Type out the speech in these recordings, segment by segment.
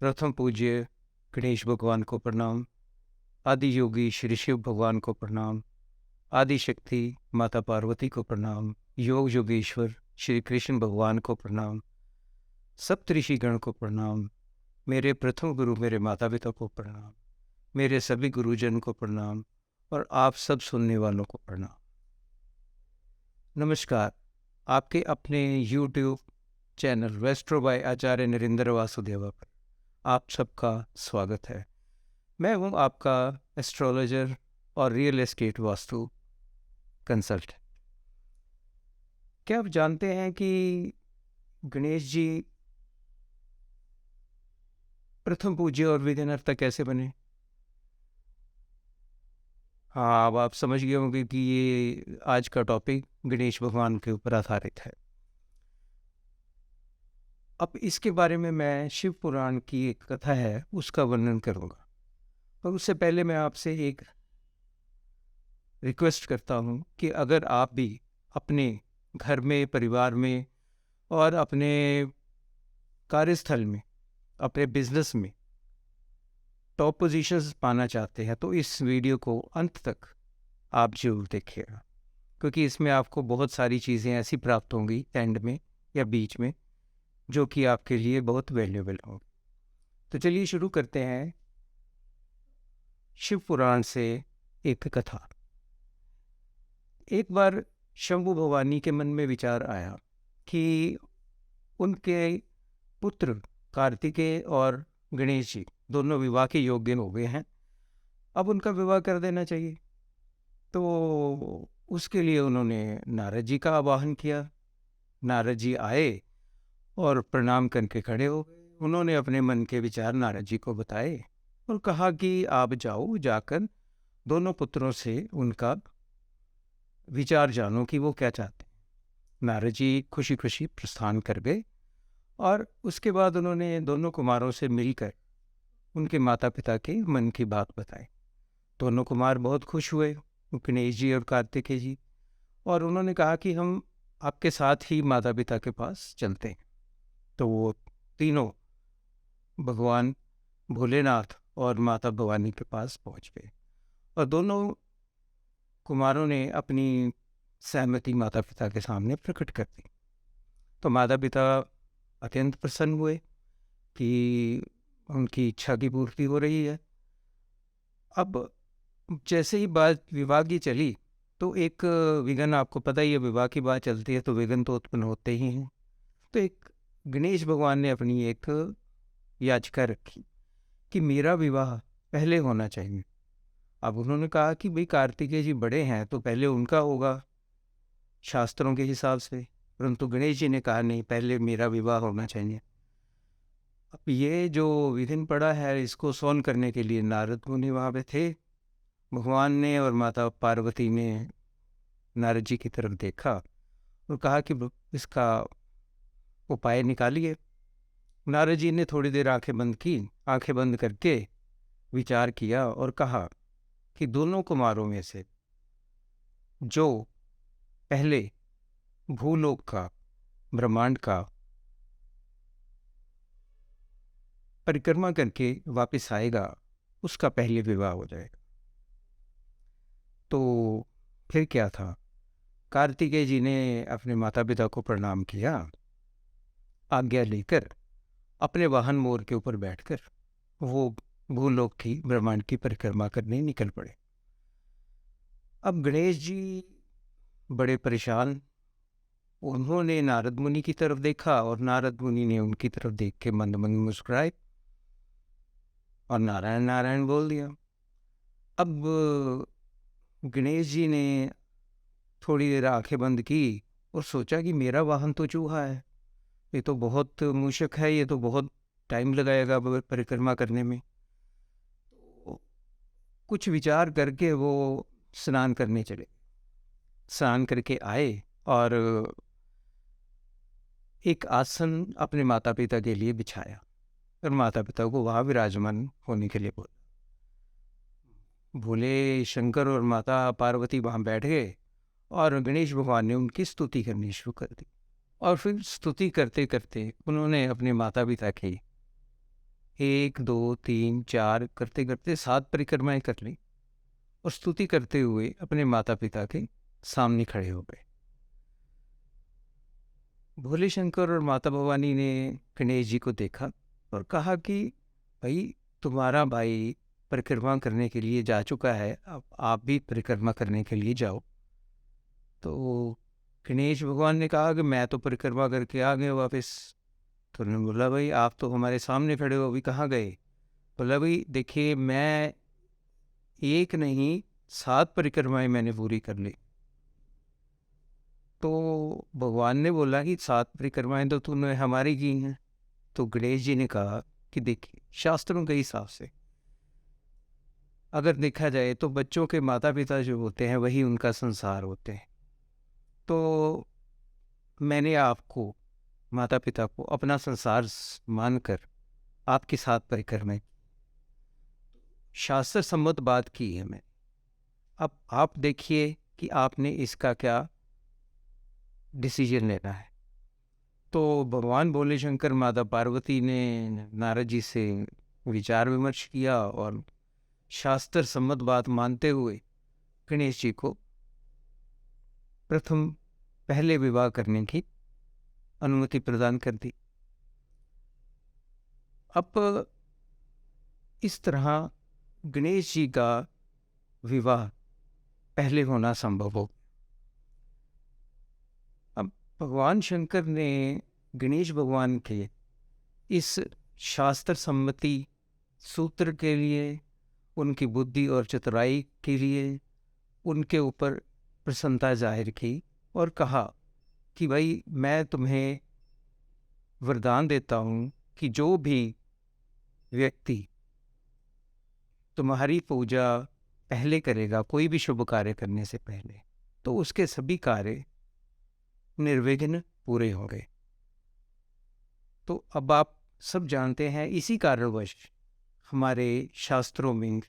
प्रथम पूज्य गणेश भगवान को प्रणाम। आदि योगी श्री शिव भगवान को प्रणाम। आदि शक्ति माता पार्वती को प्रणाम। योग योगेश्वर श्री कृष्ण भगवान को प्रणाम। सप्तऋषि गण को प्रणाम। मेरे प्रथम गुरु मेरे माता पिता को प्रणाम। मेरे सभी गुरुजन को प्रणाम और आप सब सुनने वालों को प्रणाम। नमस्कार। आपके अपने YouTube चैनल वेस्ट्रो बाय आचार्य नरेंद्र वासुदेवा पर आप सबका स्वागत है। मैं हूं आपका एस्ट्रोलॉजर और रियल एस्टेट वास्तु कंसल्टेंट। क्या आप जानते हैं कि गणेश जी प्रथम पूज्य और विघ्नहर्ता कैसे बने? हाँ, अब आप समझ गए होंगे कि ये आज का टॉपिक गणेश भगवान के ऊपर आधारित है। अब इसके बारे में मैं शिव पुराण की एक कथा है उसका वर्णन करूँगा, पर उससे पहले मैं आपसे एक रिक्वेस्ट करता हूँ कि अगर आप भी अपने घर में, परिवार में और अपने कार्यस्थल में, अपने बिजनेस में टॉप पोजीशंस पाना चाहते हैं तो इस वीडियो को अंत तक आप जरूर देखिएगा, क्योंकि इसमें आपको बहुत सारी चीज़ें ऐसी प्राप्त होंगी एंड में या बीच में जो कि आपके लिए बहुत वैल्यूएबल होंगी। तो चलिए शुरू करते हैं शिव पुराण से एक कथा। एक बार शंभु भवानी के मन में विचार आया कि उनके पुत्र कार्तिकेय और गणेश जी दोनों विवाह के योग्य हो गए हैं, अब उनका विवाह कर देना चाहिए। तो उसके लिए उन्होंने नारद जी का आवाहन किया। नारद जी आए और प्रणाम करके खड़े हो गए। उन्होंने अपने मन के विचार नारद जी को बताए और कहा कि आप जाओ, जाकर दोनों पुत्रों से उनका विचार जानो कि वो क्या चाहते हैं। नारद जी खुशी खुशी प्रस्थान कर गए और उसके बाद उन्होंने दोनों कुमारों से मिलकर उनके माता पिता के मन की बात बताई। दोनों कुमार बहुत खुश हुए, गणेश जी और कार्तिकेय जी, और उन्होंने कहा कि हम आपके साथ ही माता पिता के पास चलते हैं। तो वो तीनों भगवान भोलेनाथ और माता भवानी के पास पहुंच गए और दोनों कुमारों ने अपनी सहमति माता पिता के सामने प्रकट कर दी। तो माता पिता अत्यंत प्रसन्न हुए कि उनकी इच्छा की पूर्ति हो रही है। अब जैसे ही बात विवाह की चली तो एक विघ्न, आपको पता ही है विवाह की बात चलती है तो विघ्न तो उत्पन्न होते ही हैं। तो एक गणेश भगवान ने अपनी एक याचिका रखी कि मेरा विवाह पहले होना चाहिए। अब उन्होंने कहा कि भाई कार्तिकेय जी बड़े हैं तो पहले उनका होगा शास्त्रों के हिसाब से, परंतु गणेश जी ने कहा नहीं, पहले मेरा विवाह होना चाहिए। अब ये जो विघ्न पड़ा है इसको सॉल्व करने के लिए नारद मुनि वहाँ पे थे। भगवान ने और माता पार्वती ने नारद जी की तरफ देखा और कहा कि इसका उपाय निकालिए। नारद जी ने थोड़ी देर आंखें बंद की। आंखें बंद करके विचार किया और कहा कि दोनों कुमारों में से जो पहले भूलोक का, ब्रह्मांड का परिक्रमा करके वापस आएगा उसका पहले विवाह हो जाएगा। तो फिर क्या था, कार्तिकेय जी ने अपने माता पिता को प्रणाम किया, आज्ञा लेकर अपने वाहन मोर के ऊपर बैठकर वो भूलोक की, ब्रह्मांड की परिक्रमा करने निकल पड़े। अब गणेश जी बड़े परेशान, उन्होंने नारद मुनि की तरफ देखा और नारद मुनि ने उनकी तरफ देख के मंद मंद मुस्कुराए और नारायण नारायण बोल दिया। अब गणेश जी ने थोड़ी देर आंखें बंद की और सोचा कि मेरा वाहन तो चूहा है, ये तो बहुत मूषक है, ये तो बहुत टाइम लगाएगा परिक्रमा करने में। तो कुछ विचार करके वो स्नान करने चले। स्नान करके आए और एक आसन अपने माता पिता के लिए बिछाया और माता पिता को वहाँ विराजमान होने के लिए बोला। भोले शंकर और माता पार्वती वहाँ बैठ गए और गणेश भगवान ने उनकी स्तुति करनी शुरू कर दी। और फिर स्तुति करते करते उन्होंने अपने माता पिता की 1 2 3 4 करते करते 7 परिक्रमाएं कर ली और स्तुति करते हुए अपने माता पिता के सामने खड़े हो गए। भोले शंकर और माता भवानी ने गणेश जी को देखा और कहा कि भाई, तुम्हारा भाई परिक्रमा करने के लिए जा चुका है, अब आप भी परिक्रमा करने के लिए जाओ। तो गणेश भगवान ने कहा कि मैं तो परिक्रमा करके आ गए वापस। तो उन्होंने बोला, भाई आप तो हमारे सामने खड़े हो, अभी कहाँ गए? बोला, भाई देखिए, मैं एक नहीं 7 परिक्रमाएं मैंने पूरी कर ली। तो भगवान ने बोला कि 7 परिक्रमाएं तो तूने हमारी की हैं। तो गणेश जी ने कहा कि देखिए, शास्त्रों के हिसाब से अगर देखा जाए तो बच्चों के माता पिता जो होते हैं वही उनका संसार होते हैं। तो मैंने आपको, माता पिता को, अपना संसार मानकर आपके साथ परिक्रमाएं, शास्त्र सम्मत बात की है मैं। अब आप देखिए कि आपने इसका क्या डिसीजन लेना है। तो भगवान भोले शंकर माता पार्वती ने नारद जी से विचार विमर्श किया और शास्त्र सम्मत बात मानते हुए गणेश जी को प्रथम पहले विवाह करने की अनुमति प्रदान कर दी। अब इस तरह गणेश जी का विवाह पहले होना संभव हो। अब भगवान शंकर ने गणेश भगवान के इस शास्त्र सम्मति सूत्र के लिए, उनकी बुद्धि और चतुराई के लिए उनके ऊपर प्रसन्नता जाहिर की और कहा कि भाई, मैं तुम्हें वरदान देता हूँ कि जो भी व्यक्ति तुम्हारी पूजा पहले करेगा, कोई भी शुभ कार्य करने से पहले, तो उसके सभी कार्य निर्विघ्न पूरे होंगे। तो अब आप सब जानते हैं, इसी कारणवश हमारे शास्त्रों में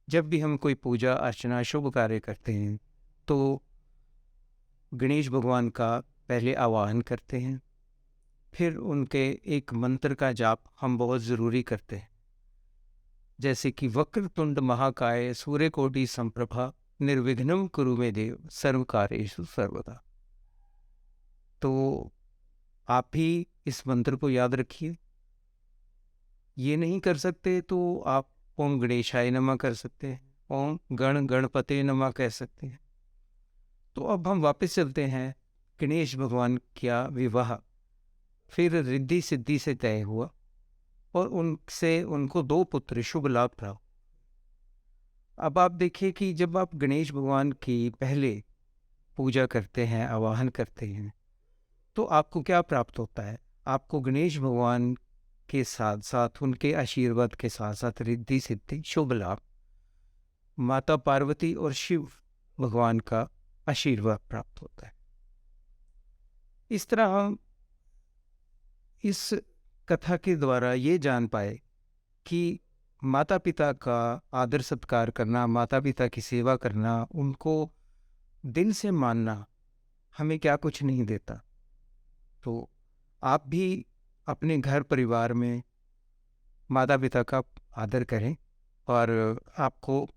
जब भी हम कोई पूजा अर्चना शुभ कार्य करते हैं तो गणेश भगवान का पहले आवाहन करते हैं, फिर उनके एक मंत्र का जाप हम बहुत ज़रूरी करते हैं, जैसे कि वक्रतुंड महाकाय सूर्यकोटि संप्रभा निर्विघ्नं कुरु मे देव सर्वकार्येषु सर्वदा। तो आप भी इस मंत्र को याद रखिए। ये नहीं कर सकते तो आप ओम गणेशाय नमः कर सकते हैं, ओम गण गणपते नमः कह सकते हैं। तो अब हम वापस चलते हैं। गणेश भगवान का विवाह फिर रिद्धि सिद्धि से तय हुआ और उनसे उनको 2 पुत्र शुभ लाभ प्राप्त। अब आप देखिए कि जब आप गणेश भगवान की पहले पूजा करते हैं, आवाहन करते हैं, तो आपको क्या प्राप्त होता है? आपको गणेश भगवान के साथ साथ, उनके आशीर्वाद के साथ साथ रिद्धि सिद्धि शुभ लाभ, माता पार्वती और शिव भगवान का आशीर्वाद प्राप्त होता है। इस तरह हम इस कथा के द्वारा ये जान पाए कि माता पिता का आदर सत्कार करना, माता पिता की सेवा करना, उनको दिल से मानना हमें क्या कुछ नहीं देता। तो आप भी अपने घर परिवार में माता पिता का आदर करें और आपको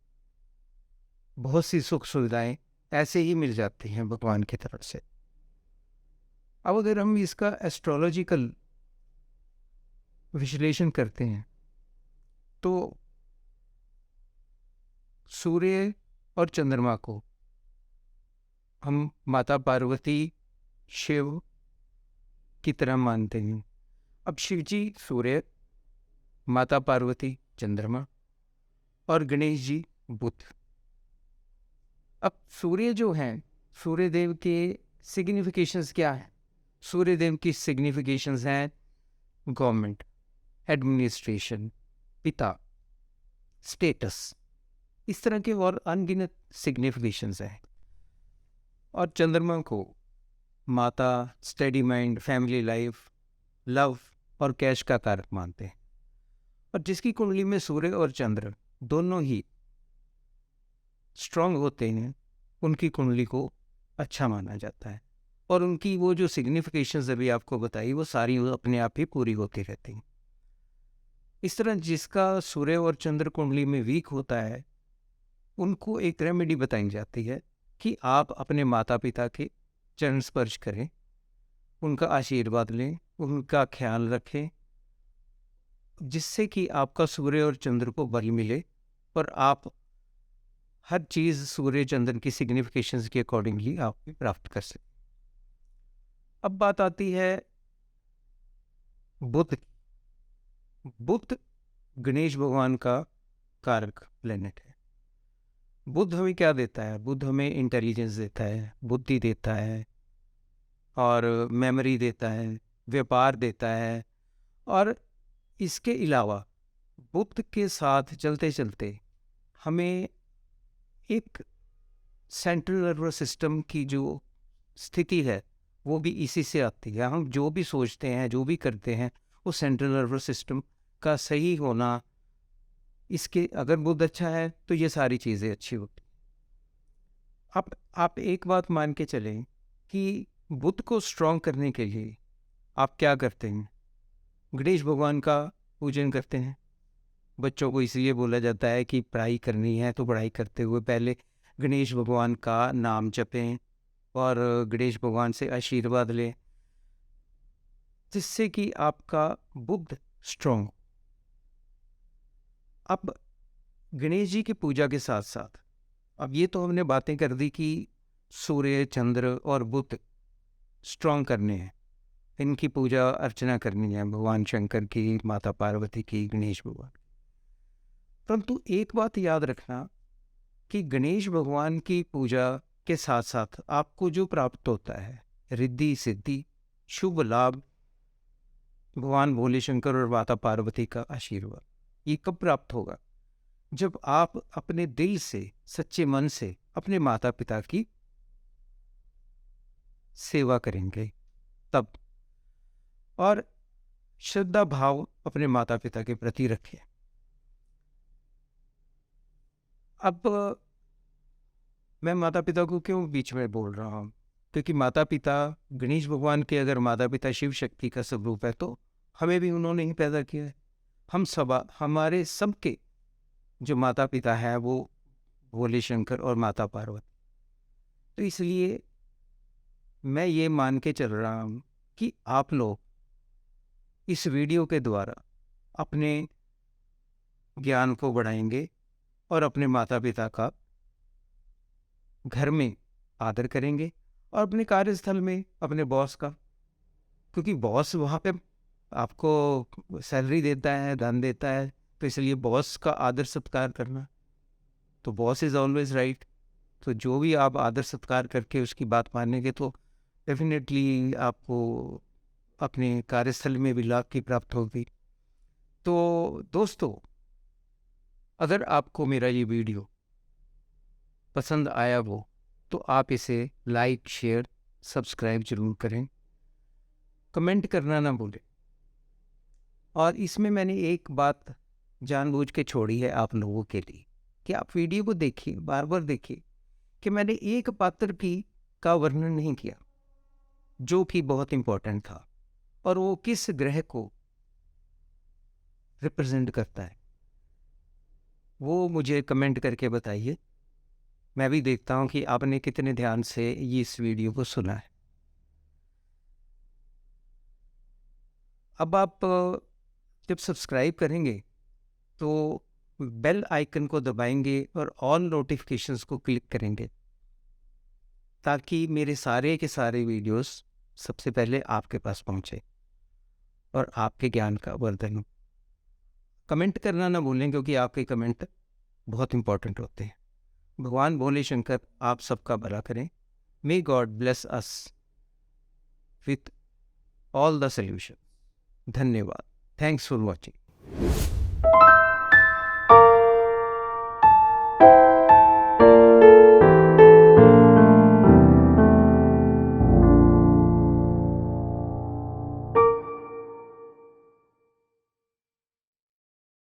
बहुत सी सुख सुविधाएं ऐसे ही मिल जाती हैं भगवान की तरफ से। अब अगर हम इसका एस्ट्रोलॉजिकल विश्लेषण करते हैं तो सूर्य और चंद्रमा को हम माता पार्वती शिव की तरह मानते हैं। अब शिव जी सूर्य, माता पार्वती चंद्रमा और गणेश जी बुध। अब सूर्य जो हैं, सूर्य देव के सिग्निफिकेशंस क्या हैं? सूर्य देव की सिग्निफिकेशंस हैं गवर्नमेंट, एडमिनिस्ट्रेशन, पिता, स्टेटस, इस तरह के और अनगिनत सिग्निफिकेशंस हैं। और चंद्रमा को माता, study mind, family life, love और कैश का कारक मानते हैं। और जिसकी कुंडली में सूर्य और चंद्र दोनों ही स्ट्रांग होते हैं, उनकी कुंडली को अच्छा माना जाता है और उनकी वो जो सिग्निफिकेशंस अभी आपको बताई वो सारी अपने आप ही पूरी होती रहती हैं। इस तरह जिसका सूर्य और चंद्र कुंडली में वीक होता है, उनको एक रेमेडी बताई जाती है कि आप अपने माता पिता के चरण स्पर्श करें, उनका आशीर्वाद लें, उनका ख्याल रखें, जिससे कि आपका सूर्य और चंद्र को बल मिले और आप हर चीज़ सूर्य चंद्र की सिग्निफिकेशंस के अकॉर्डिंगली आप प्राप्त कर सकें। अब बात आती है बुध की। बुध गणेश भगवान का कारक प्लेनेट है। बुध हमें क्या देता है? बुध हमें इंटेलिजेंस देता है, बुद्धि देता है और मेमोरी देता है, व्यापार देता है। और इसके अलावा बुध के साथ चलते चलते हमें एक सेंट्रल नर्वस सिस्टम की जो स्थिति है वो भी इसी से आती है। हम जो भी सोचते हैं, जो भी करते हैं, वो सेंट्रल नर्वस सिस्टम का सही होना, इसके अगर बुध अच्छा है तो ये सारी चीज़ें अच्छी होती। आप एक बात मान के चलें कि बुध को स्ट्रॉन्ग करने के लिए आप क्या करते हैं? गणेश भगवान का पूजन करते हैं। बच्चों को इसलिए बोला जाता है कि पढ़ाई करनी है तो पढ़ाई करते हुए पहले गणेश भगवान का नाम जपें और गणेश भगवान से आशीर्वाद लें, जिससे कि आपका बुध स्ट्रॉन्ग। अब गणेश जी की पूजा के साथ साथ, अब ये तो हमने बातें कर दी कि सूर्य चंद्र और बुध स्ट्रॉन्ग करने हैं, इनकी पूजा अर्चना करनी है, भगवान शंकर की, माता पार्वती की, गणेश भगवान। परंतु एक बात याद रखना कि गणेश भगवान की पूजा के साथ साथ आपको जो प्राप्त होता है, रिद्धि सिद्धि शुभ लाभ, भगवान भोले शंकर और माता पार्वती का आशीर्वाद, ये कब प्राप्त होगा? जब आप अपने दिल से, सच्चे मन से अपने माता पिता की सेवा करेंगे तब, और श्रद्धा भाव अपने माता पिता के प्रति रखें। अब मैं माता पिता को क्यों बीच में बोल रहा हूँ? क्योंकि माता पिता, गणेश भगवान के अगर माता पिता शिव शक्ति का स्वरूप है तो हमें भी उन्होंने ही पैदा किया है। हम सब, हमारे सबके जो माता पिता है वो भोले शंकर और माता पार्वती। तो इसलिए मैं ये मान के चल रहा हूँ कि आप लोग इस वीडियो के द्वारा अपने ज्ञान को बढ़ाएंगे और अपने माता पिता का घर में आदर करेंगे और अपने कार्यस्थल में अपने बॉस का, क्योंकि बॉस वहाँ पे आपको सैलरी देता है, धन देता है, तो इसलिए बॉस का आदर सत्कार करना, तो बॉस इज़ ऑलवेज राइट। तो जो भी आप आदर सत्कार करके उसकी बात मानेंगे तो डेफिनेटली आपको अपने कार्यस्थल में भी लाभ की प्राप्त होगी। तो दोस्तों, अगर आपको मेरा ये वीडियो पसंद आया हो तो आप इसे लाइक, शेयर, सब्सक्राइब जरूर करें, कमेंट करना ना भूलें। और इसमें मैंने एक बात जानबूझ के छोड़ी है आप लोगों के लिए कि आप वीडियो को देखिए, बार बार देखिए, कि मैंने एक पात्र की का वर्णन नहीं किया जो कि बहुत इंपॉर्टेंट था, और वो किस ग्रह को रिप्रेजेंट करता है वो मुझे कमेंट करके बताइए। मैं भी देखता हूँ कि आपने कितने ध्यान से ये इस वीडियो को सुना है। अब आप जब सब्सक्राइब करेंगे तो बेल आइकन को दबाएंगे और ऑल नोटिफिकेशंस को क्लिक करेंगे ताकि मेरे सारे के सारे वीडियोस सबसे पहले आपके पास पहुंचे और आपके ज्ञान का वर्धन हो। कमेंट करना ना भूलें क्योंकि आपके कमेंट बहुत इंपॉर्टेंट होते हैं। भगवान भोले शंकर आप सबका भला करें। May God bless us with all the solution. धन्यवाद। Thanks for watching.